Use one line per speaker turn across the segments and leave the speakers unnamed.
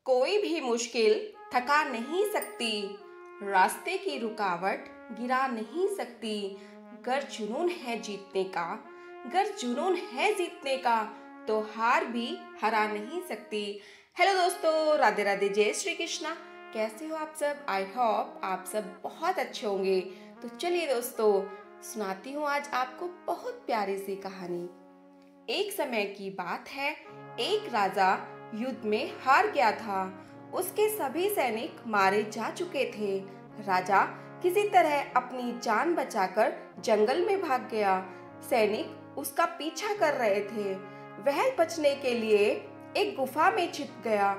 कोई भी मुश्किल थका नहीं सकती, रास्ते की रुकावट गिरा नहीं सकती। गर जुनून है जीतने का, गर जुनून है जीतने का, तो हार भी हरा नहीं सकती। हेलो दोस्तों, राधे राधे, जय श्री कृष्णा। कैसे हो आप सब? आई होप आप सब बहुत अच्छे होंगे। तो चलिए दोस्तों, सुनाती हूँ आज आपको बहुत प्यारी सी कहानी। एक समय की बात है, एक राजा युद्ध में हार गया था। उसके सभी सैनिक मारे जा चुके थे। राजा किसी तरह अपनी जान बचाकर जंगल में भाग गया। सैनिक उसका पीछा कर रहे थे। वह बचने के लिए एक गुफा में छिप गया।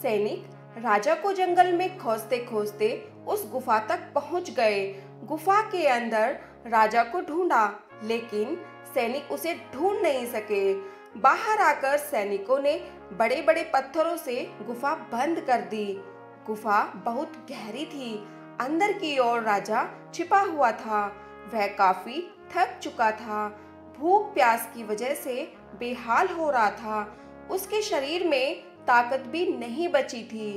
सैनिक राजा को जंगल में खोजते खोजते उस गुफा तक पहुंच गए। गुफा के अंदर राजा को ढूंढा, लेकिन सैनिक उसे ढूंढ नहीं सके। बाहर आकर सैनिकों ने बड़े बड़े पत्थरों से गुफा बंद कर दी। गुफा बहुत गहरी थी। अंदर की ओर राजा छिपा हुआ था। वह काफी थक चुका था। भूख प्यास की वजह से बेहाल हो रहा था। उसके शरीर में ताकत भी नहीं बची थी।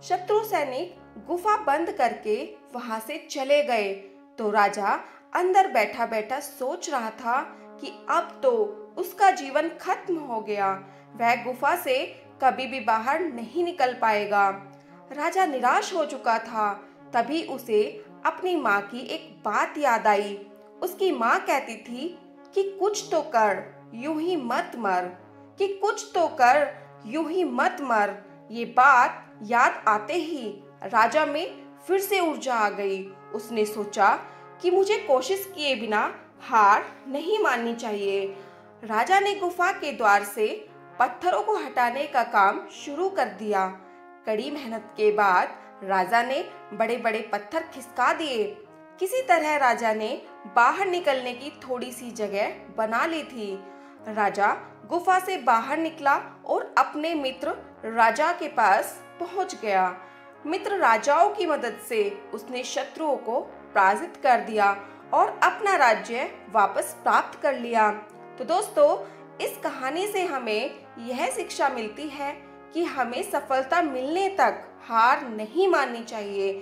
शत्रु सैनिक गुफा बंद करके वहां से चले गए तो राजा अंदर बैठा बैठा सोच रहा था कि अब तो उसका जीवन खत्म हो गया। वह गुफा से कभी भी बाहर नहीं निकल पाएगा। राजा निराश हो चुका था। तभी उसे अपनी माँ की एक बात याद आई। उसकी माँ कहती थी कि कुछ तो कर, यूं ही मत मर, कि कुछ तो कर, यूं ही मत मर। ये बात याद आते ही राजा में फिर से ऊर्जा आ गई। उसने सोचा कि मुझे कोशिश किए बिना हार नहीं माननी चाहिए। राजा ने गुफा के द्वार से पत्थरों को हटाने का काम शुरू कर दिया। कड़ी मेहनत के बाद राजा ने बड़े बड़े पत्थर खिसका दिए। किसी तरह राजा ने बाहर निकलने की थोड़ी सी जगह बना ली थी। राजा गुफा से बाहर निकला और अपने मित्र राजा के पास पहुंच गया। मित्र राजाओं की मदद से उसने शत्रुओं को पराजित कर दिया और अपना राज्य वापस प्राप्त कर लिया। तो दोस्तों, इस कहानी से हमें यह शिक्षा मिलती है कि हमें सफलता मिलने तक हार नहीं माननी चाहिए।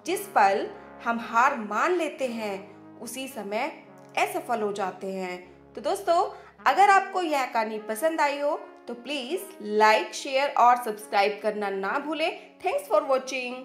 जिस पल हम हार मान लेते हैं, उसी समय असफल हो जाते हैं। तो दोस्तों, अगर आपको यह कहानी पसंद आई हो तो प्लीज लाइक, शेयर और सब्सक्राइब करना ना भूलें। Thanks for watching.